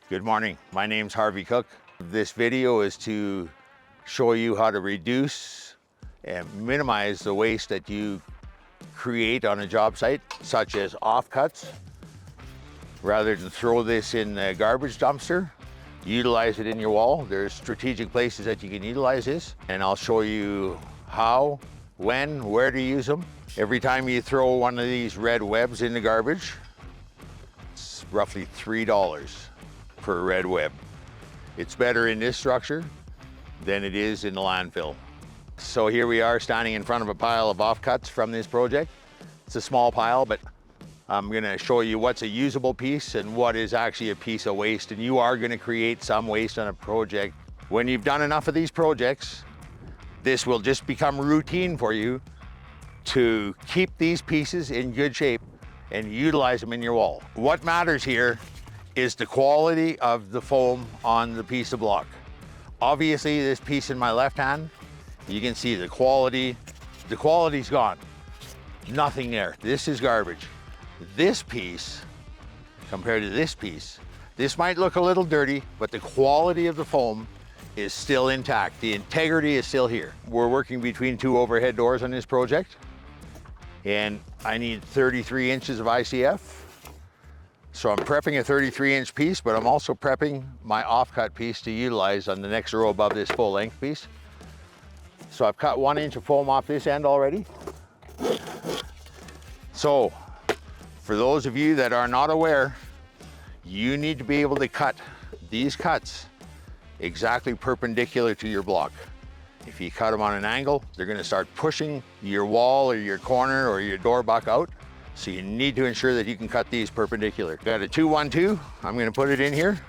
Good morning, my name's Harvey Cook. This video is to show you how to reduce and minimize the waste that you create on a job site, such as offcuts. Rather than throw this in the garbage dumpster, utilize it in your wall. There's strategic places that you can utilize this, and I'll show you how, when, where to use them. Every time you throw one of these red webs in the garbage, it's roughly $3 per red web. It's better in this structure than it is in the landfill. So here we are standing in front of a pile of offcuts from this project. It's a small pile, but I'm gonna show you what's a usable piece and what is actually a piece of waste, and you are gonna create some waste on a project. When you've done enough of these projects, this will just become routine for you to keep these pieces in good shape and utilize them in your wall. What matters here is the quality of the foam on the piece of block. Obviously, this piece in my left hand, you can see the quality. The quality's gone. Nothing there. This is garbage. This piece, compared to this piece, this might look a little dirty, but the quality of the foam is still intact. The integrity is still here. We're working between two overhead doors on this project, and I need 33 inches of ICF. So I'm prepping a 33-inch piece, but I'm also prepping my offcut piece to utilize on the next row above this full length piece. So I've cut 1 inch of foam off this end already. So for those of you that are not aware, you need to be able to cut these cuts exactly perpendicular to your block. If you cut them on an angle, they're gonna start pushing your wall or your corner or your door buck out. So you need to ensure that you can cut these perpendicular. Got a 212, I'm gonna put it in here.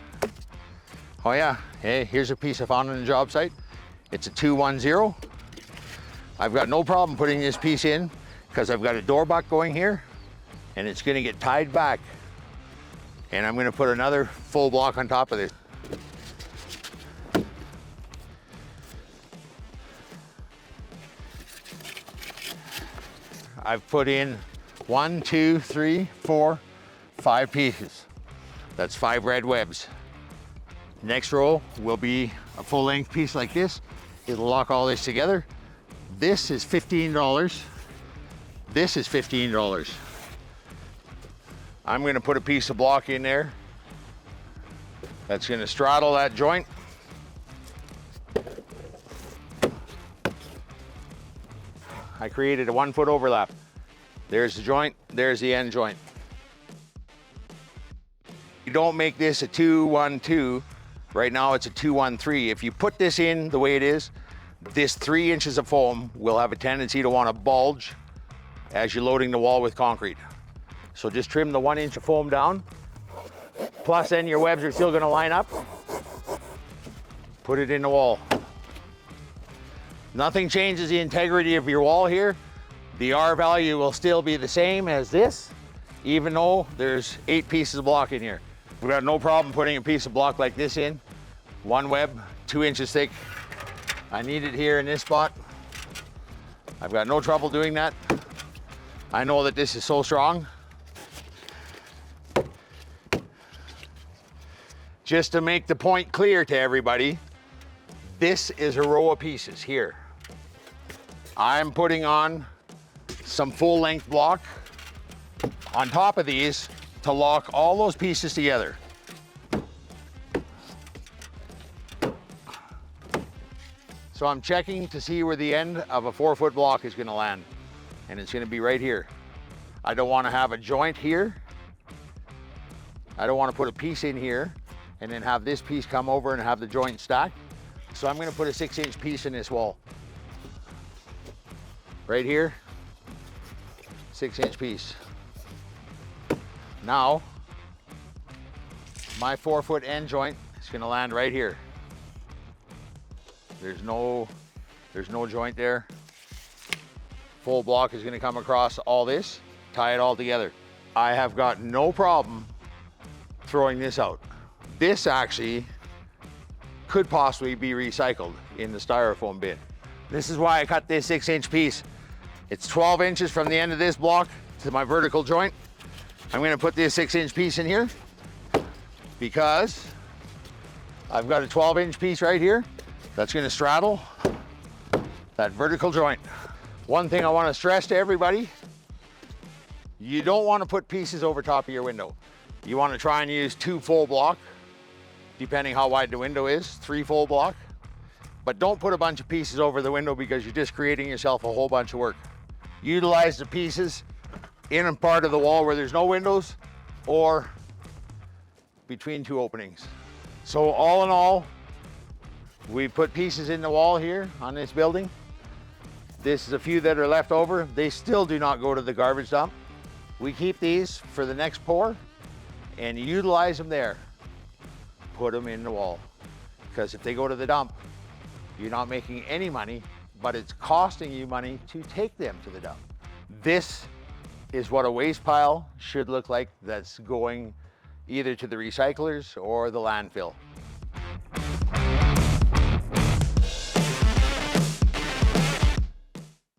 Oh yeah, hey, here's a piece I found on the job site. It's a 210. I've got no problem putting this piece in because I've got a door buck going here and it's gonna get tied back. And I'm gonna put another full block on top of this. I've put in 1, 2, 3, 4, 5 pieces. That's 5 red webs. Next row will be a full length piece like this. It'll lock all this together. This is $15. This is $15. I'm gonna put a piece of block in there that's gonna straddle that joint. I created a 1 foot overlap. There's the joint, there's the end joint. You don't make this a 212. Right now it's a 213. If you put this in the way it is, this 3 inches of foam will have a tendency to want to bulge as you're loading the wall with concrete. So just trim the 1 inch of foam down. Plus then your webs are still gonna line up. Put it in the wall. Nothing changes the integrity of your wall here. The R value will still be the same as this, even though there's 8 pieces of block in here. We've got no problem putting a piece of block like this in. 1 web, 2 inches thick. I need it here in this spot. I've got no trouble doing that. I know that this is so strong. Just to make the point clear to everybody, this is a row of pieces here. I'm putting on some full length block on top of these to lock all those pieces together. So I'm checking to see where the end of a 4 foot block is gonna land. And it's gonna be right here. I don't wanna have a joint here. I don't wanna put a piece in here and then have this piece come over and have the joint stacked. So I'm gonna put a 6-inch piece in this wall. Right here, 6-inch piece. Now, my 4 foot end joint is gonna land right here. There's no joint there. Full block is gonna come across all this, tie it all together. I have got no problem throwing this out. This actually could possibly be recycled in the styrofoam bin. This is why I cut this 6-inch piece. It's 12 inches from the end of this block to my vertical joint. I'm gonna put this 6-inch piece in here because I've got a 12-inch piece right here that's gonna straddle that vertical joint. One thing I wanna stress to everybody, you don't wanna put pieces over top of your window. You wanna try and use 2 full block, depending how wide the window is, 3 full block. But don't put a bunch of pieces over the window because you're just creating yourself a whole bunch of work. Utilize the pieces in a part of the wall where there's no windows or between 2 openings. So all in all, we put pieces in the wall here on this building. This is a few that are left over. They still do not go to the garbage dump. We keep these for the next pour and utilize them there. Put them in the wall. Because if they go to the dump, you're not making any money, but it's costing you money to take them to the dump. This is what a waste pile should look like that's going either to the recyclers or the landfill.